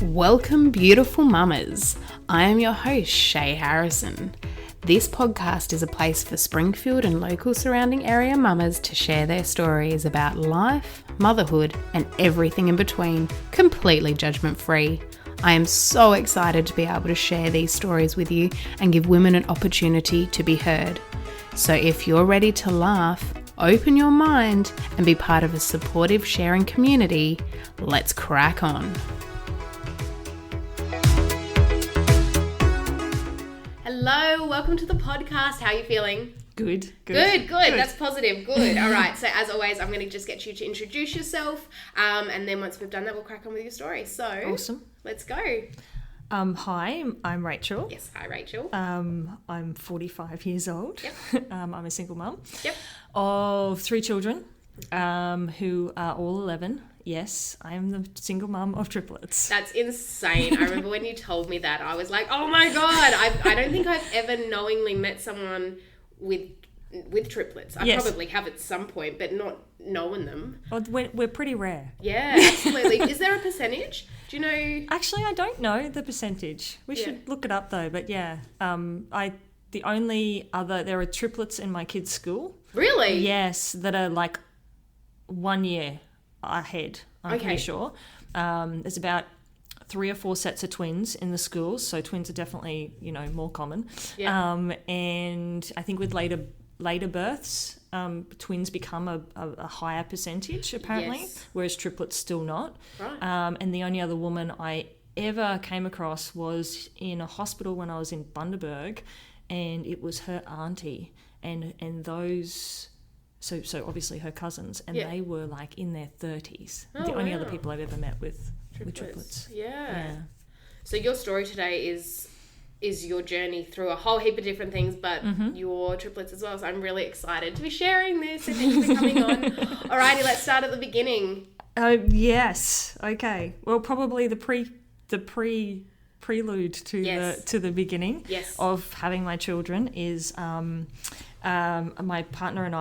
Welcome, beautiful mamas. I am your host, Shay Harrison. This podcast is a place for Springfield and local surrounding area mamas to share their stories about life, motherhood, and everything in between, completely judgment-free. I am so excited to be able to share these stories with you and give women an opportunity to be heard. So if you're ready to laugh, open your mind, and be part of a supportive sharing community, let's crack on. Hello, welcome to the podcast. How are you feeling? Good. That's positive. Good. All right. So as always, I'm going to just get you to introduce yourself, and then once we've done that, we'll crack on with your story. So Awesome. Let's go. Hi, I'm Rachel. Yes, hi Rachel. I'm 45 years old. Yep. I'm a single mum. Yep. Of 3 children, who are all 11. Yes, I am the single mum of triplets. That's insane. I remember when you told me that, I was like, oh my God. I don't think I've ever knowingly met someone with triplets. I probably have at some point, but not knowing them. Well, we're pretty rare. Yeah, absolutely. Is there a percentage? Do you know? Actually, I don't know the percentage. We should look it up though. But yeah, there are triplets in my kids' school. Really? Yes, that are like 1 year ahead. I'm pretty sure. There's about 3 or 4 sets of twins in the schools, so twins are definitely more common. Yeah. And I think with later births, twins become a higher percentage apparently, whereas triplets still not. Right. And the only other woman I ever came across was in a hospital when I was in Bundaberg, and it was her auntie and those. So obviously her cousins, and they were like in their 30s. Oh, the only other people I've ever met with triplets. Yeah. So your story today is your journey through a whole heap of different things, but your triplets as well. So I'm really excited to be sharing this, and thank you for coming on. Alrighty, let's start at the beginning. Yes. Okay. Well, probably the prelude to the beginning of having my children is my partner and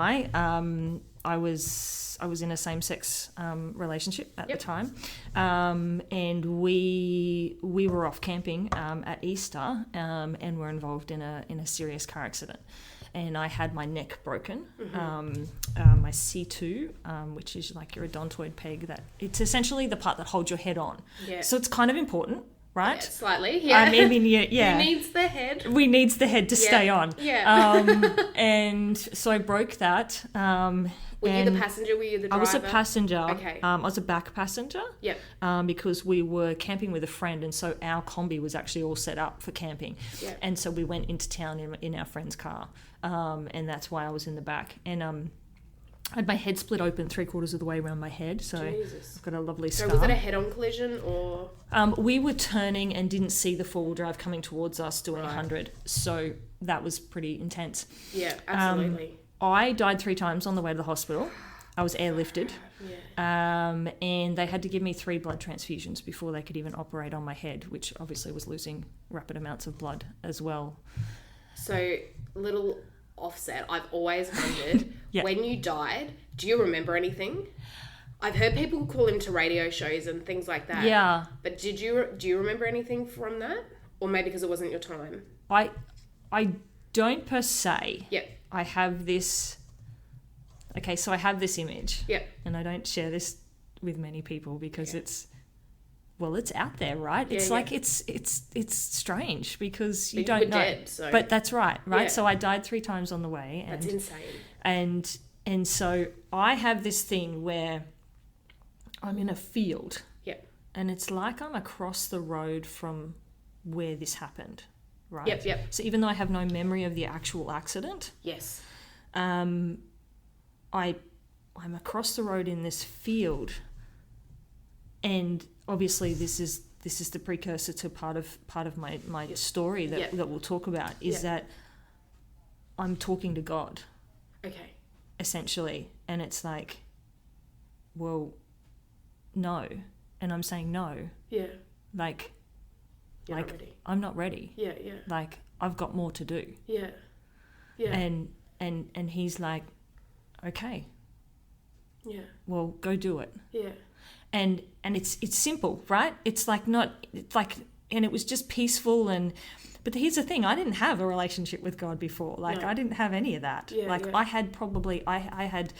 I was in a same-sex relationship at the time, and we were off camping at Easter, and were involved in a serious car accident, and I had my neck broken, my C2, which is like your odontoid peg. That it's essentially the part that holds your head on. Yeah. So it's kind of important. Right? Yeah, slightly, yeah. I mean, yeah. Who needs the head? We needs the head to stay on. Yeah. And so I broke that. Were you the passenger? Were you the driver? I was a passenger. Okay. I was a back passenger. Yep. Because we were camping with a friend, and so our combi was actually all set up for camping. Yep. And so we went into town in our friend's car, and that's why I was in the back. And I had my head split open 3/4 of the way around my head, so I've got a lovely scar. So was it a head-on collision or? We were turning and didn't see the four-wheel drive coming towards us doing 100, so that was pretty intense. Yeah, absolutely. I died 3 times on the way to the hospital. I was airlifted, and they had to give me 3 blood transfusions before they could even operate on my head, which obviously was losing rapid amounts of blood as well. So, little offset, I've always wondered, when you died, do you remember anything? I've heard people call into radio shows and things like that. Yeah. But do you remember anything from that? Or maybe because it wasn't your time? I don't per se. Yep. I have this... Okay, so I have this image. Yep. And I don't share this with many people because it's out there, right? It's like it's strange because you don't know. Dead, so. But that's right? Yeah. So I died 3 times on the way. That's insane. And so I have this thing where I'm in a field. Yep. And it's like I'm across the road from where this happened, right? Yep. So even though I have no memory of the actual accident, yes, I'm across the road in this field, and obviously this is the precursor to part of my story that we'll talk about is that I'm talking to God. Okay. Essentially, and it's like, well, no, and I'm saying no. Yeah. Like, You're not ready. I'm not ready. Yeah. Like, I've got more to do. Yeah. And he's like, okay. Yeah. Well, go do it. Yeah. and it's simple, right? It's like not, it's like, and it was just peaceful. And but here's the thing, I didn't have a relationship with God before. Like, I didn't have any of that. I had probably, I had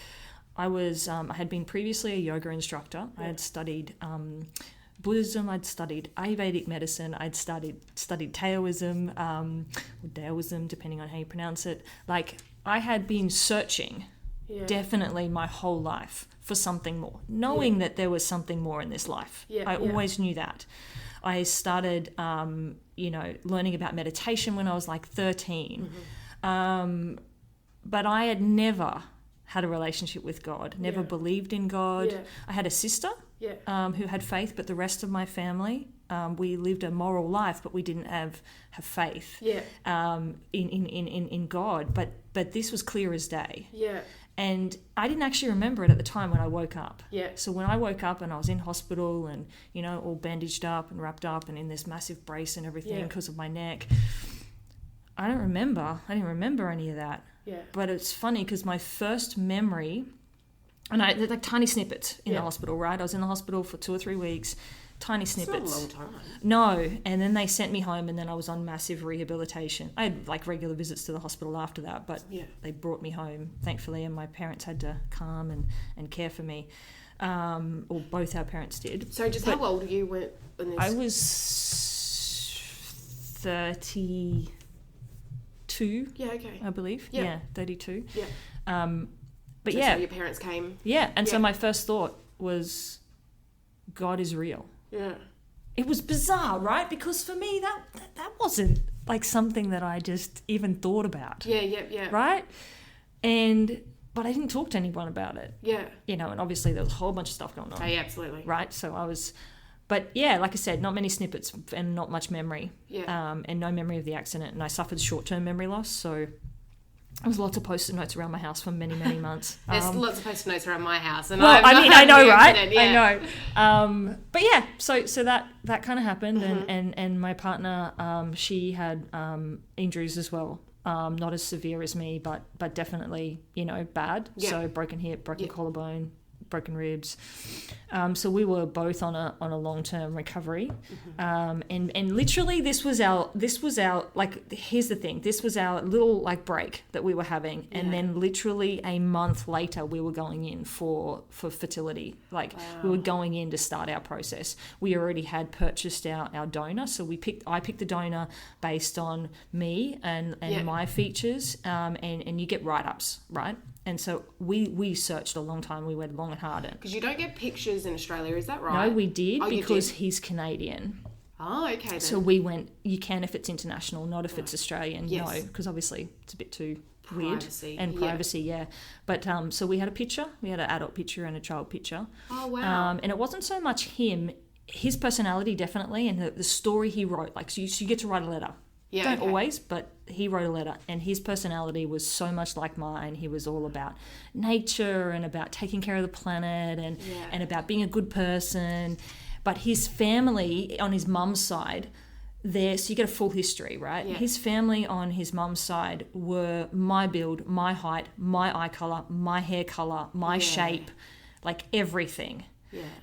been previously a yoga instructor. I had studied Buddhism, I'd studied Ayurvedic medicine, I'd studied Taoism, or Taoism, depending on how you pronounce it. Like, I had been searching definitely my whole life for something more, knowing that there was something more in this life. I always knew that. I started, learning about meditation when I was like 13. But I had never had a relationship with God, never believed in God. I had a sister who had faith, but the rest of my family, we lived a moral life, but we didn't have faith in God. But this was clear as day. And I didn't actually remember it at the time when I woke up. So when I woke up and I was in hospital and, all bandaged up and wrapped up and in this massive brace and everything because of my neck, I didn't remember any of that. But it's funny because my first memory, and they're like tiny snippets in the hospital, right? I was in the hospital for 2 or 3 weeks, tiny snippets. It's not a long time. No, and then they sent me home, and then I was on massive rehabilitation. I had like regular visits to the hospital after that, but they brought me home, thankfully, and my parents had to calm and care for me. Or both our parents did. So how old were you when this? I was 32. I believe. 32. But so your parents came. And so my first thought was, God is real. It was bizarre, right? Because for me that wasn't like something that I just even thought about. Right? But I didn't talk to anyone about it. And obviously there was a whole bunch of stuff going on. Absolutely. Right? So I was, but like I said, not many snippets and not much memory. And no memory of the accident. And I suffered short-term memory loss, so there was lots of post-it notes around my house for many, many months. There's lots of post-it notes around my house. And I know, right? I know. But so that kind of happened, and my partner, she had injuries as well. Not as severe as me, but definitely, bad. So broken hip, broken collarbone, broken ribs. So we were both on a long-term recovery. And literally this was our like, here's the thing, this was our little like break that we were having, and then literally a month later we were going in for fertility. Like, we were going in to start our process. We already had purchased our donor, so I picked the donor based on me and my features, and you get write-ups, right? And so we searched a long time. We went long and hard. Because you don't get pictures in Australia, is that right? No, we did, because he's Canadian. Oh, okay then. So we went, you can if it's international, not if it's Australian. No, because obviously it's a bit too weird. Privacy, But so we had a picture. We had an adult picture and a child picture. Oh, wow. And it wasn't so much him, his personality definitely, and the story he wrote. Like, so you get to write a letter. Don't always, but he wrote a letter, and his personality was so much like mine. He was all about nature and about taking care of the planet and about being a good person. But his family on his mum's side, so you get a full history, right? His family on his mum's side were my build, my height, my eye colour, my hair colour, my shape, like everything.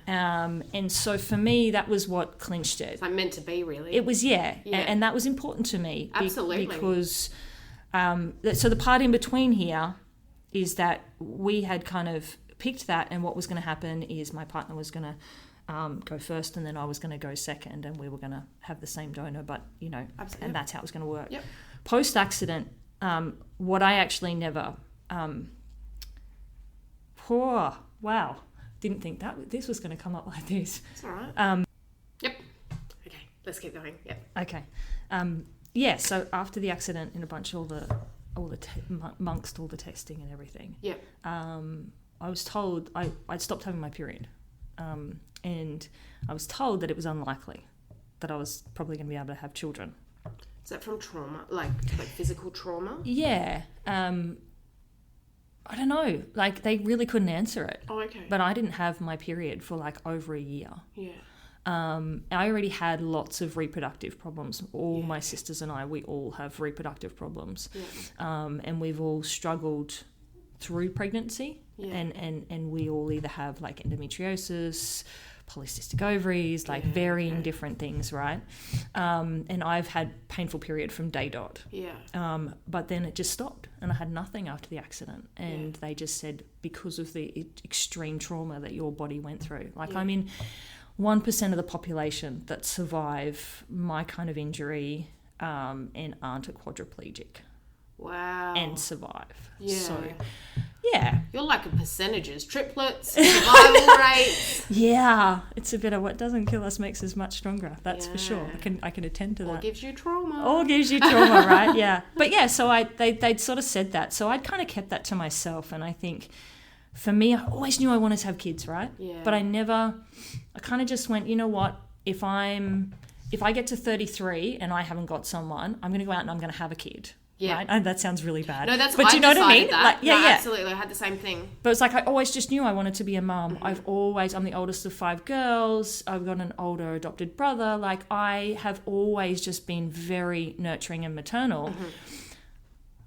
And so for me, that was what clinched it. It's like meant to be, really. It was, and that was important to me. Absolutely. Because, so the part in between here is that we had kind of picked that, and what was going to happen is my partner was going to go first, and then I was going to go second, and we were going to have the same donor, but, Absolutely. And that's how it was going to work. Post-accident, what I actually never... wow. Didn't think that this was going to come up like this. It's all right. Okay, let's keep going. Okay. So after the accident, in a bunch of amongst all the testing and everything, I was told I'd stopped having my period, and I was told that it was unlikely that I was probably going to be able to have children. Is that from trauma, like physical trauma? Yeah. I don't know. Like, they really couldn't answer it. Oh, okay. But I didn't have my period for like over a year. I already had lots of reproductive problems. All my sisters and I, we all have reproductive problems. And we've all struggled through pregnancy. And we all either have like endometriosis, polycystic ovaries, like varying different things, right? And I've had painful period from day dot. Yeah. But then it just stopped, and I had nothing after the accident. And they just said, because of the extreme trauma that your body went through. Like, I'm in 1% of the population that survive my kind of injury and aren't a quadriplegic. Wow. And survive. Yeah. So, yeah. You're like a percentages, triplets, survival rates. Yeah. It's a bit of what doesn't kill us makes us much stronger. That's for sure. I can attend to that. Or gives you trauma. All gives you trauma, right? Yeah. But yeah, so they'd sort of said that. So I'd kind of kept that to myself. And I think for me, I always knew I wanted to have kids, right? Yeah. But I kind of just went, you know what? If I get to 33 and I haven't got someone, I'm going to go out and I'm going to have a kid. Yeah. Right? And that sounds really bad. No, that's but do you know what I mean? That. Like, yeah. Absolutely. I had the same thing. But it's like I always just knew I wanted to be a mum. I'm the oldest of 5 girls. I've got an older adopted brother. Like, I have always just been very nurturing and maternal.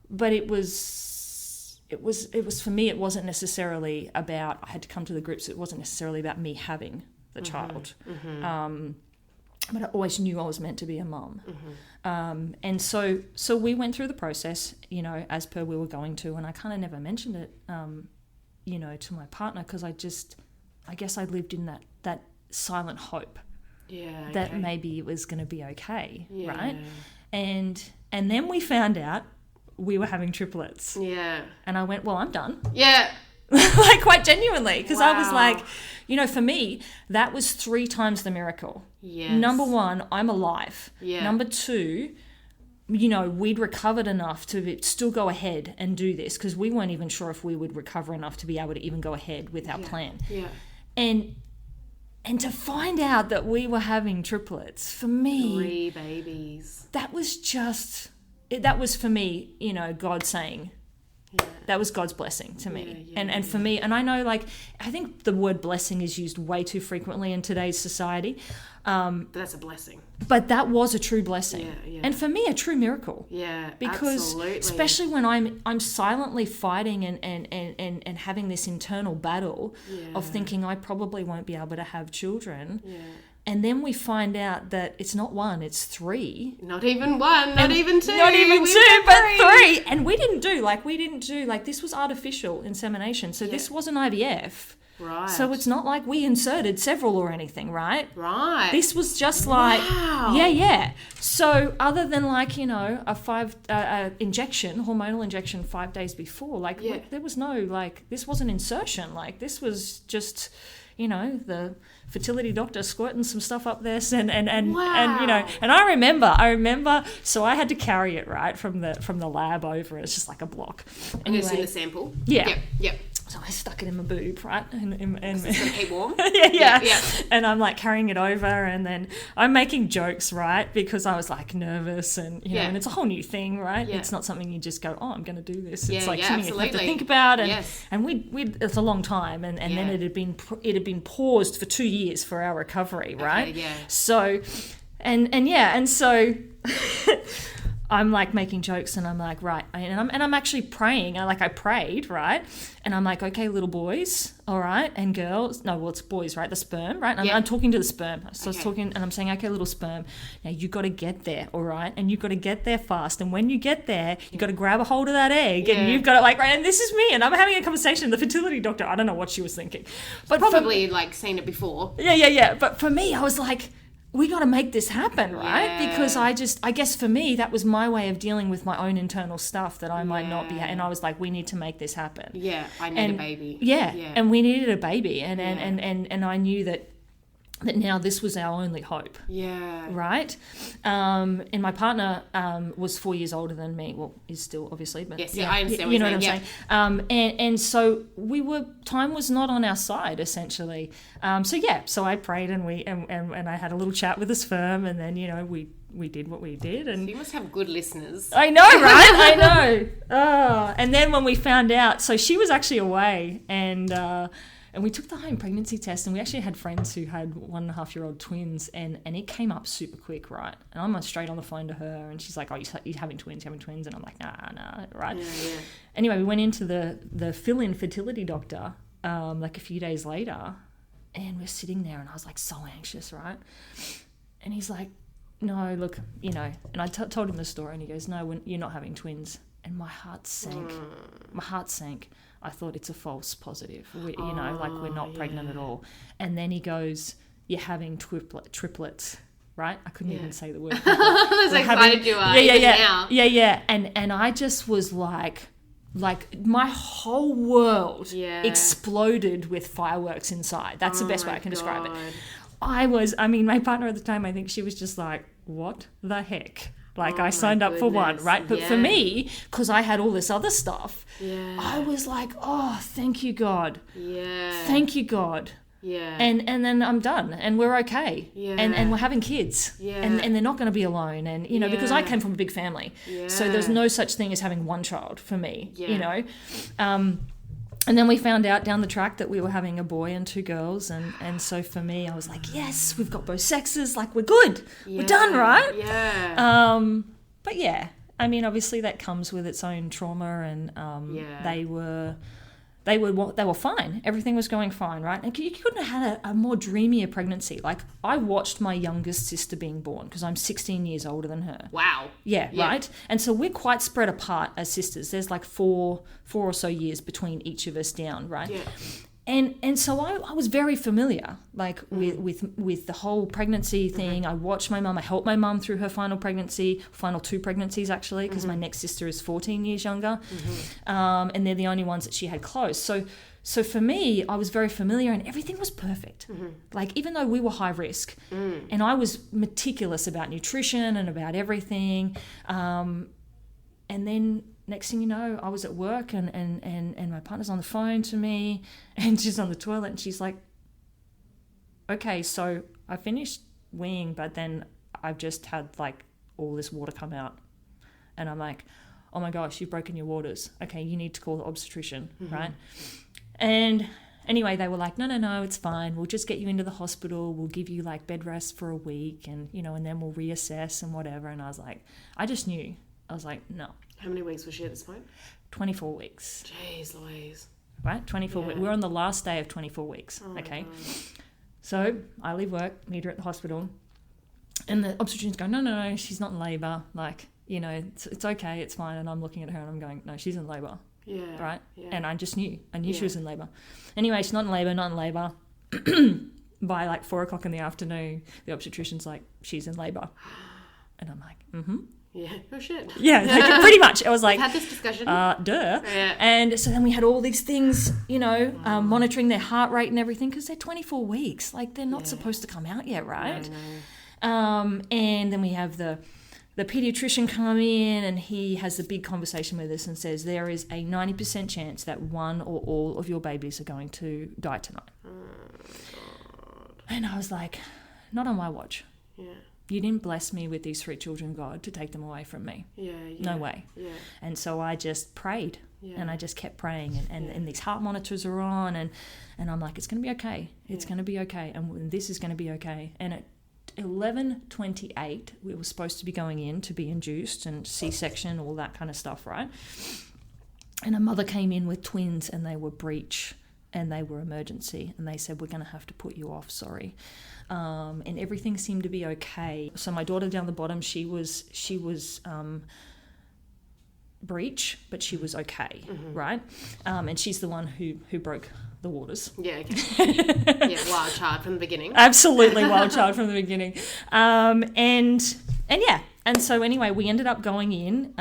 But it was for me, it wasn't necessarily about, I had to come to the grips, it wasn't necessarily about me having the child. But I always knew I was meant to be a mum. And so we went through the process, you know, as per we were going to, and I kind of never mentioned it, you know, to my partner, because I guess I lived in that silent hope that maybe it was going to be okay, right? And then we found out we were having triplets. Yeah. And I went, well, I'm done. Yeah. Like, quite genuinely, because I was like, you know, for me, that was 3 times the miracle. Yes. Number 1, I'm alive. Yeah. Number 2, you know, we'd recovered enough to still go ahead and do this, because we weren't even sure if we would recover enough to be able to even go ahead with our plan. Yeah. And to find out that we were having triplets, for me, 3 babies. That was for me, you know, God saying, that was God's blessing to me. And for me, and I know, like, I think the word blessing is used way too frequently in today's society. But that's a blessing. But that was a true blessing. Yeah. And for me, a true miracle. Yeah, because absolutely. Especially when I'm silently fighting and having this internal battle of thinking I probably won't be able to have children. Yeah. And then we find out that it's not 1, it's 3. Not even 1, not even 2. Not even 2, but 3. And we didn't do, this was artificial insemination. So this wasn't IVF. Right. So it's not like we inserted several or anything, right? Right. This was just like, yeah. So other than, like, you know, a 5 hormonal injection 5 days before, like, there was no, like, this wasn't insertion. Like, this was just, you know, the fertility doctor squirting some stuff up there, and you know, and I remember, so I had to carry it right from the lab over. It's just like a block. Anyway, in the sample. Yeah. Yep. So I stuck it in my boob, right? And it's gonna keep warm. yeah. And I'm like carrying it over, and then I'm making jokes, right? Because I was like nervous, and you know, and it's a whole new thing, right? Yeah. It's not something you just go, oh, I'm going to do this. It's like something you have to think about, and we it's a long time, and then it had been paused for 2 years for our recovery, right? Okay, yeah. So, and so. I'm like making jokes, and I'm like, right, and I'm actually praying. I prayed, right, and I'm like, okay, little boys, all right, and girls. No, well, it's boys, right? The sperm, right? And I'm talking to the sperm. So I was talking, and I'm saying, okay, little sperm. Now you got to get there, all right, and you got to get there fast. And when you get there, you got to grab a hold of that egg, and you've got to right. And this is me, and I'm having a conversation. The fertility doctor, I don't know what she was thinking, but probably seen it before. Yeah. But for me, I was like, we got to make this happen, right? Yeah. Because I guess for me, that was my way of dealing with my own internal stuff that I might not be. And I was like, we need to make this happen. Yeah, I need a baby. Yeah, and we needed a baby. And I knew that now this was our only hope. Yeah. Right? And my partner was 4 years older than me. Well, is still, obviously. But yes, I understand you know what I'm saying. And so time was not on our side, essentially. So I prayed, and I had a little chat with the sperm, and then, you know, we did what we did. And so you must have good listeners. I know, right? I know. And then when we found out, so she was actually away, and we took the home pregnancy test, and we actually had friends who had 1.5-year-old twins, and it came up super quick, right? And I'm straight on the phone to her, and she's like, oh, you're having twins, and I'm like, nah, right? Yeah. Anyway, we went into the fill-in fertility doctor like a few days later, And we're sitting there, and I was like so anxious, right? And he's like, no, look, you know, and I told him the story, and he goes, no, you're not having twins. And my heart sank. My heart sank. I thought, it's a false positive. We're not pregnant at all. And then he goes, you're having triplets, right? I couldn't even say the word. That's excited you are. Yeah. And I just was like my whole world exploded with fireworks inside. That's the best way I can describe it. My partner at the time, I think she was just like, what the heck? Like, I signed up for one, right? But for me, because I had all this other stuff, I was like, oh, thank you, God. Yeah. Thank you, God. Yeah. And then I'm done, and we're okay. Yeah. And we're having kids. Yeah. And they're not going to be alone. And, you know, because I came from a big family. Yeah. So there's no such thing as having one child for me, you know. And then we found out down the track that we were having a boy and 2 girls. And so for me, I was like, yes, we've got both sexes. Like, we're good. Yeah. We're done, right? Yeah. But yeah, I mean, obviously that comes with its own trauma, and they were fine. Everything was going fine, right? And you couldn't have had a more dreamier pregnancy. Like, I watched my youngest sister being born because I'm 16 years older than her. Wow. Yeah, right? And so we're quite spread apart as sisters. There's like four or so years between each of us down, right? Yeah. And so I was very familiar, like, with the whole pregnancy thing. I watched my mum. I helped my mum through her final 2 pregnancies, actually, because my next sister is 14 years younger. And they're the only ones that she had close. So for me, I was very familiar, and everything was perfect. Like, even though we were high risk, and I was meticulous about nutrition and about everything. And then next thing you know, I was at work, and my partner's on the phone to me, and she's on the toilet, and she's like, okay, so I finished weeing, but then I've just had like all this water come out. And I'm like, oh my gosh, you've broken your waters. Okay, you need to call the obstetrician, right? And anyway, they were like, no, it's fine. We'll just get you into the hospital. We'll give you like bed rest for a week, and, you know, and then we'll reassess and whatever. And I was like, I just knew. I was like, no. How many weeks was she at this point? 24 weeks. Jeez Louise. Right? 24 weeks. We're on the last day of 24 weeks. Oh, okay. So I leave work, meet her at the hospital, and the obstetrician's going, no, she's not in labour. Like, you know, it's okay, it's fine. And I'm looking at her and I'm going, no, she's in labour. Yeah. Right? Yeah. And I just knew. I knew she was in labour. Anyway, she's not in labour. By like 4 o'clock in the afternoon, the obstetrician's like, she's in labour. And I'm like, yeah. Oh shit. Yeah, like, pretty much. I was like, we've had this discussion. Duh. Yeah. And so then we had all these things, you know, monitoring their heart rate and everything, because they're 24 weeks. Like, they're not supposed to come out yet, right? No. And then we have the pediatrician come in, and he has a big conversation with us and says, there is a 90% chance that one or all of your babies are going to die tonight. Oh, God. And I was like, not on my watch. Yeah. You didn't bless me with these 3 children, God, to take them away from me. Yeah. No way. Yeah. And so I just prayed, and I just kept praying, and these heart monitors are on, and I'm like, it's going to be okay. It's going to be okay, and this is going to be okay. And at 11:28, we were supposed to be going in to be induced and C-section, all that kind of stuff, right? And a mother came in with twins, and they were breech, and they were emergency, and they said, we're going to have to put you off, sorry. And everything seemed to be okay. So my daughter down the bottom, she was breech, but she was okay, right? And she's the one who broke the waters. Yeah, okay. Yeah, wild child from the beginning. Absolutely wild child from the beginning. And so anyway, we ended up going in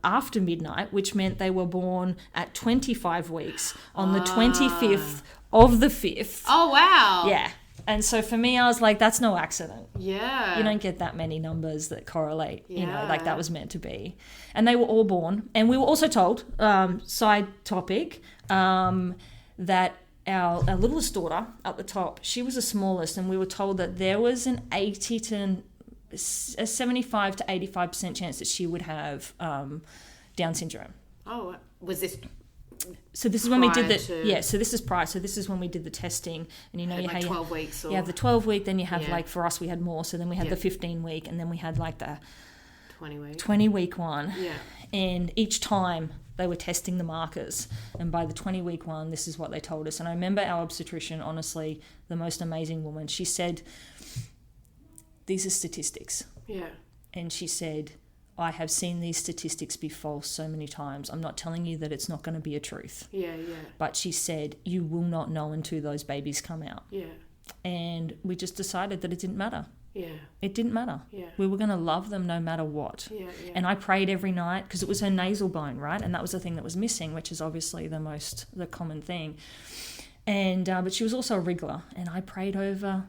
after midnight, which meant they were born at 25 weeks on the 25th of the 5th. Oh, wow. Yeah. And so for me, I was like, that's no accident. Yeah. You don't get that many numbers that correlate, you know, like that was meant to be. And they were all born. And we were also told, side topic, that our littlest daughter up the top, she was the smallest, and we were told that there was an 75 to 85% chance that she would have Down syndrome. Oh, was this... So this is when we did so this is prior. So this is when we did the testing, and you know you like 12 weeks. Or... You have the 12 week, then you have like, for us we had more. So then we had the 15 week, and then we had like the 20-week one. Yeah. And each time they were testing the markers. And by the 20-week one, this is what they told us. And I remember our obstetrician, honestly, the most amazing woman, she said, these are statistics. Yeah. And she said, I have seen these statistics be false so many times. I'm not telling you that it's not going to be a truth. Yeah, yeah. But she said, you will not know until those babies come out. Yeah. And we just decided that it didn't matter. Yeah. It didn't matter. Yeah. We were going to love them no matter what. Yeah, yeah. And I prayed every night because it was her nasal bone, right? And that was the thing that was missing, which is obviously the common thing. And but she was also a wriggler, and I prayed over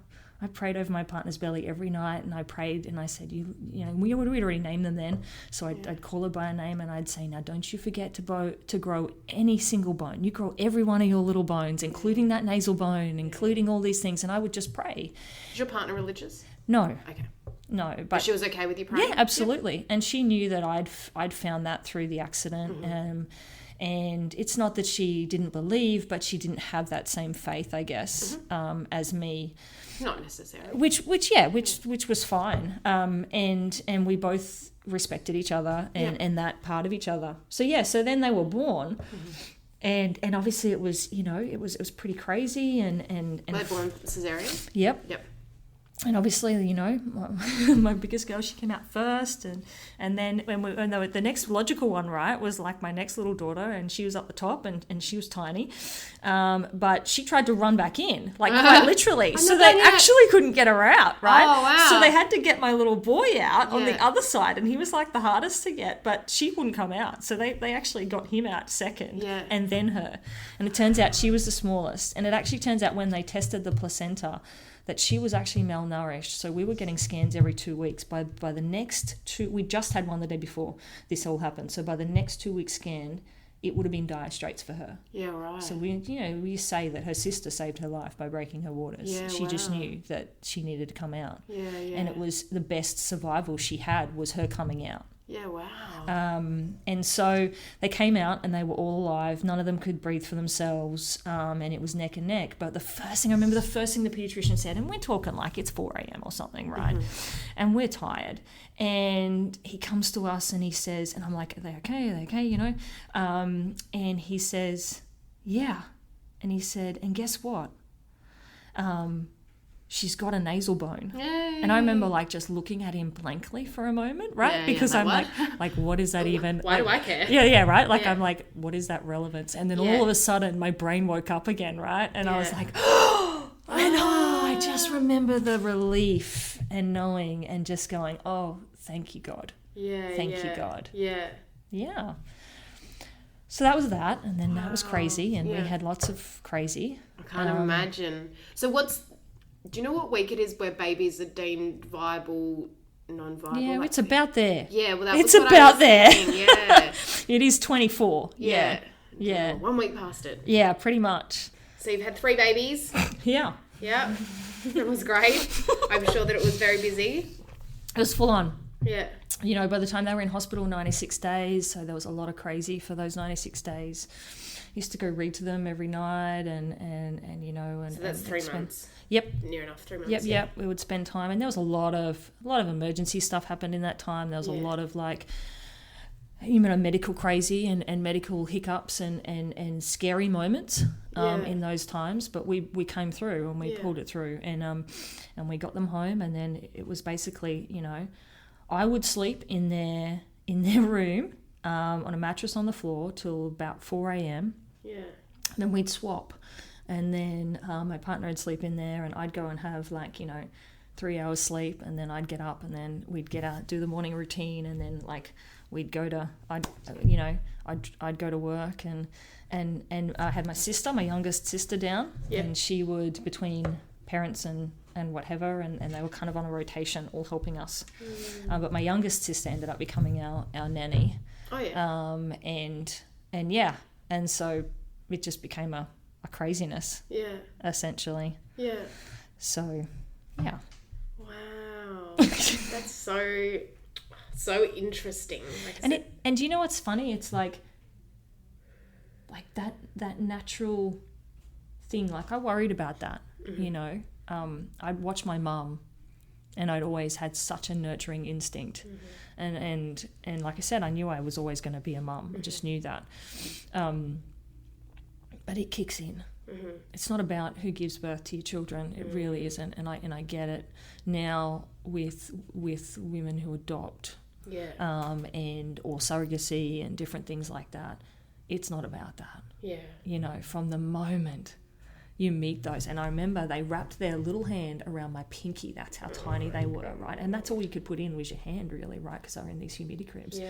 my partner's belly every night, and I prayed and I said, you know, we'd already named them then, so I'd call her by her name and I'd say, now don't you forget to grow any single bone. You grow every one of your little bones, including that nasal bone, including all these things, and I would just pray. Is your partner religious? No. Okay. No, but she was okay with you praying? Yeah, absolutely. Yep. And she knew that I'd found that through the accident. Mm-hmm. And it's not that she didn't believe, but she didn't have that same faith, I guess, as me. Not necessarily. Which was fine. And we both respected each other and that part of each other. So so then they were born. Mm-hmm. And obviously it was, you know, it was pretty crazy and Were they born cesarean? Yep. And obviously, you know, my biggest girl, she came out first, and then the next logical one, right, was like my next little daughter, and she was up the top, and she was tiny, but she tried to run back in, like quite literally, so they actually couldn't get her out, right? Oh, wow. So they had to get my little boy out on the other side, and he was like the hardest to get, but she wouldn't come out, so they actually got him out second, and then her, and it turns out she was the smallest, and it actually turns out when they tested the placenta, that she was actually malnourished. So we were getting scans every 2 weeks. By the next we just had one the day before this all happened. So by the next 2 week scan, it would have been dire straits for her. Yeah, right. So we say that her sister saved her life by breaking her waters. Yeah, she just knew that she needed to come out. Yeah, yeah. And it was the best survival she had was her coming out. Yeah, wow. And so they came out and they were all alive. None of them could breathe for themselves, and it was neck and neck. But the first thing the pediatrician said, and we're talking like it's 4 a.m. or something, right? Mm-hmm. And we're tired. And he comes to us and he says, and I'm like, are they okay? Are they okay? You know? And he says, yeah. And he said, and guess what? She's got a nasal bone. Yay. And I remember like just looking at him blankly for a moment, right? Yeah, because I'm what? like, what is that even? Why do I care? Yeah, right? Like I'm like, what is that relevance? And then all of a sudden my brain woke up again, right? And I was like, oh, I know. I just remember the relief and knowing and just going, oh, thank you, God. Yeah, Thank you, God. Yeah. Yeah. So that was that. And then that was crazy. And we had lots of crazy. I can't imagine. So do you know what week it is where babies are deemed viable, non-viable? Yeah, it's about there. Yeah, well, it's about there. Yeah. It is 24. Yeah. 1 week past it. Yeah, pretty much. So you've had 3 babies. Yeah. Yeah. It was great. I'm sure that it was very busy. It was full on. Yeah. You know, by the time they were in hospital, 96 days, so there was a lot of crazy for those 96 days. Used to go read to them every night and you know. And, so that's 3 months. Yep. Near enough 3 months. Yep. We would spend time, and there was a lot of emergency stuff happened in that time. There was a lot of like, you know, medical crazy and medical hiccups and scary moments in those times. But we came through and we pulled it through, and we got them home, and then it was basically, you know, I would sleep in their room on a mattress on the floor till about 4 a.m. Yeah. Then we'd swap. And then my partner would sleep in there, and I'd go and have 3 hours sleep, and then I'd get up, and then we'd get out, do the morning routine, and then we'd go to I'd go to work, and I had my youngest sister down, and she would between parents and whatever, and they were kind of on a rotation, all helping us. But my youngest sister ended up becoming our nanny. Oh yeah. And so it just became a craziness. Yeah. Essentially. Yeah. So, yeah. Wow. That's so interesting. And do you know what's funny? It's like that natural thing. Like I worried about that, you know. I'd watch my mum And I'd always had such a nurturing instinct. And like I said, I knew I was always going to be a mum. I just knew that. But it kicks in. It's not about who gives birth to your children. It really isn't. And I get it now with women who adopt, and or surrogacy and different things like that. It's not about that. You know, from the moment you meet those, and I remember they wrapped their little hand around my pinky. That's how tiny they were, right? And that's all you could put in was your hand, really, right? Because they were in these humidity cribs.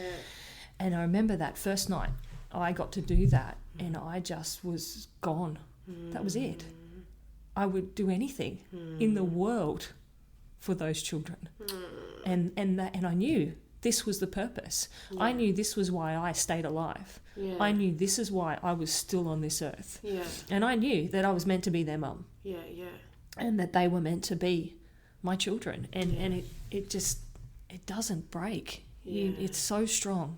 And I remember that first night I got to do that, and I just was gone. That was it. I would do anything in the world for those children. And I knew this was the purpose. I knew this was why I stayed alive. I knew this is why I was still on this earth. And I knew that I was meant to be their mum. And that they were meant to be my children. And it doesn't break. It's so strong.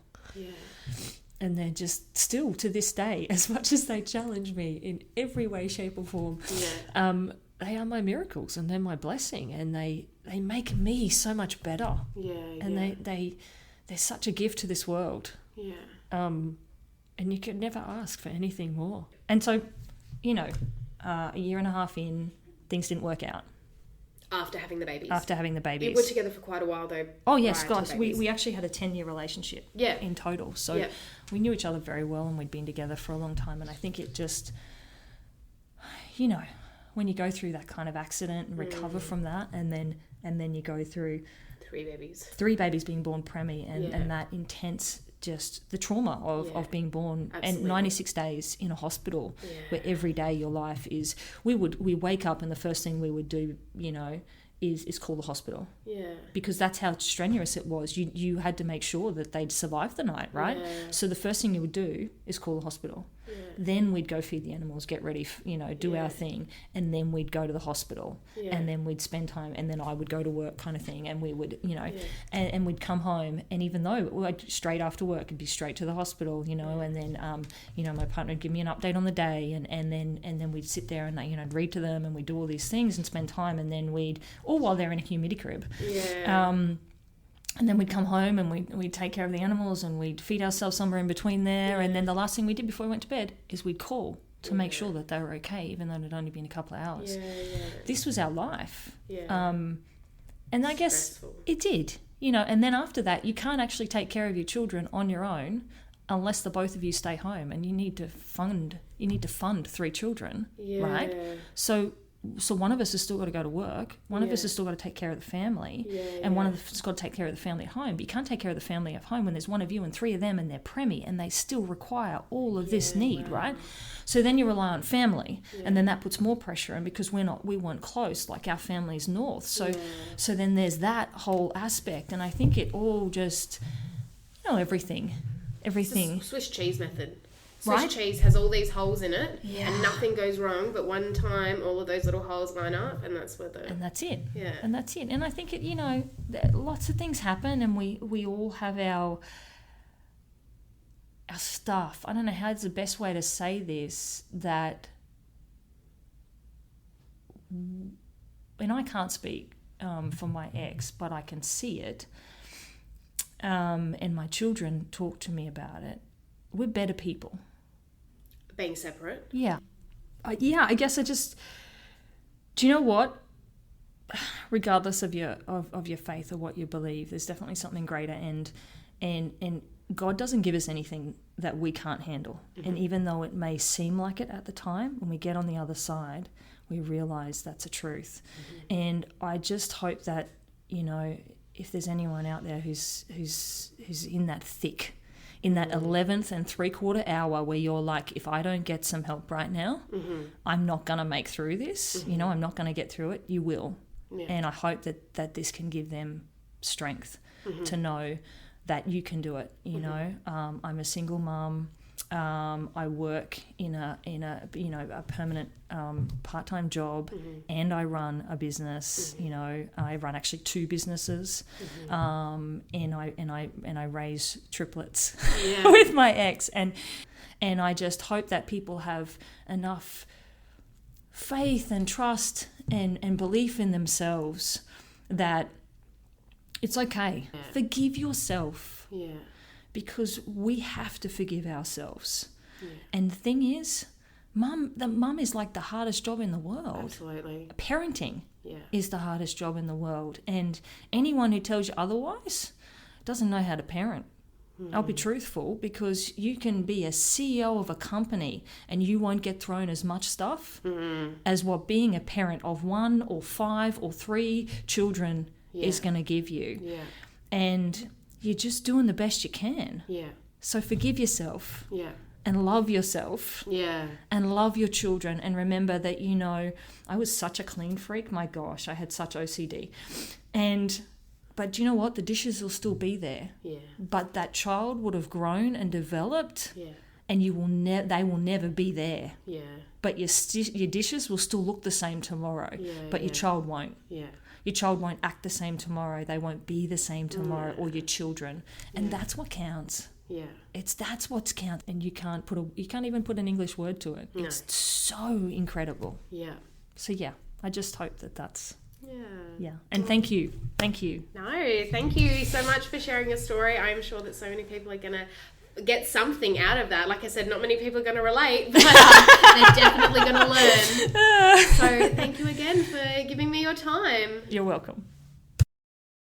And they're just still to this day, as much as they challenge me in every way, shape or form, they are my miracles and they're my blessing, and they make me so much better. And they're such a gift to this world. And you could never ask for anything more. And so, you know, a year and a half in, things didn't work out. After having the babies. You were together for quite a while though. Oh yes, gosh, we actually had a 10-year relationship in total. So we knew each other very well, and we'd been together for a long time. And I think it just, you know, when you go through that kind of accident and recover from that, and then you go through 3 babies being born premi, and that intense, just the trauma of being born. Absolutely. And 96 days in a hospital where every day your life is, we wake up and the first thing we would do, you know, is call the hospital. Because that's how strenuous it was. You had to make sure that they'd survive the night, right? So the first thing you would do is call the hospital. Then we'd go feed the animals, get ready, you know, do our thing, and then we'd go to the hospital, and then we'd spend time, and then I would go to work, kind of thing, and we would, you know, and we'd come home, and even though straight after work, it'd be straight to the hospital, you know, and then, you know, my partner would give me an update on the day, and then we'd sit there and, you know, read to them, and we'd do all these things and spend time, and then all while they're in a humidity crib. And then we'd come home and we'd take care of the animals, and we'd feed ourselves somewhere in between there. And then the last thing we did before we went to bed is we'd call to make sure that they were okay, even though it had only been a couple of hours. This was our life. And I guess it did, you know. And then after that, you can't actually take care of your children on your own unless the both of you stay home, and you need to fund 3 children, right? So one of us has still got to go to work, one of us has still got to take care of the family, and one of us has got to take care of the family at home. But you can't take care of the family at home when there's one of you and 3 of them, and they're premi, and they still require all of this need, right? So then you rely on family, and then that puts more pressure, and because we weren't close, like our family's north, so then there's that whole aspect, and I think it all just, you know, everything. It's the Swiss cheese method. Swiss cheese has all these holes in it, and nothing goes wrong, but one time all of those little holes line up, and that's where and that's it. And that's it. And I think it, you know, lots of things happen, and we all have our stuff. I don't know how's the best way to say this, that, and I can't speak for my ex, but I can see it, and my children talk to me about it. We're better people. Being separate? I guess I just... Do you know what? Regardless of your faith or what you believe, there's definitely something greater, and God doesn't give us anything that we can't handle. And even though it may seem like it at the time, when we get on the other side, we realise that's a truth. And I just hope that, you know, if there's anyone out there who's in that thick, in that 11th and 3/4 hour where you're like, if I don't get some help right now, I'm not going to make through this, you know, I'm not going to get through it, you will. And I hope that this can give them strength to know that you can do it, you know. I'm a single mum. I work in a permanent part-time job, and I run a business. You know, I run actually 2 businesses, and I raise triplets with my ex, and I just hope that people have enough faith and trust and belief in themselves that It's okay. Yeah. Forgive yourself. Yeah. Because we have to forgive ourselves. Yeah. And the thing is, mum is like the hardest job in the world. Absolutely. Parenting is the hardest job in the world. And anyone who tells you otherwise doesn't know how to parent. I'll be truthful, because you can be a CEO of a company and you won't get thrown as much stuff as what being a parent of 1 or 5 or 3 children is going to give you. Yeah. And you're just doing the best you can. Yeah. So forgive yourself. Yeah. And love yourself. Yeah. And love your children. And remember that, I was such a clean freak. My gosh, I had such OCD. But you know what? The dishes will still be there. Yeah. But that child would have grown and developed. Yeah. And they will never be there. Yeah. But your dishes will still look the same tomorrow. Yeah. But your child won't. Yeah. Your child won't act the same tomorrow. They won't be the same tomorrow, or your children. And that's what counts. Yeah. That's what counts. And you can't even put an English word to it. No. It's so incredible. Yeah. So I just hope that's. Yeah. And thank you. No, thank you so much for sharing your story. I'm sure that so many people are going to get something out of that. Like I said, not many people are going to relate, but they're definitely going to learn. So thank you again for giving me your time. You're welcome.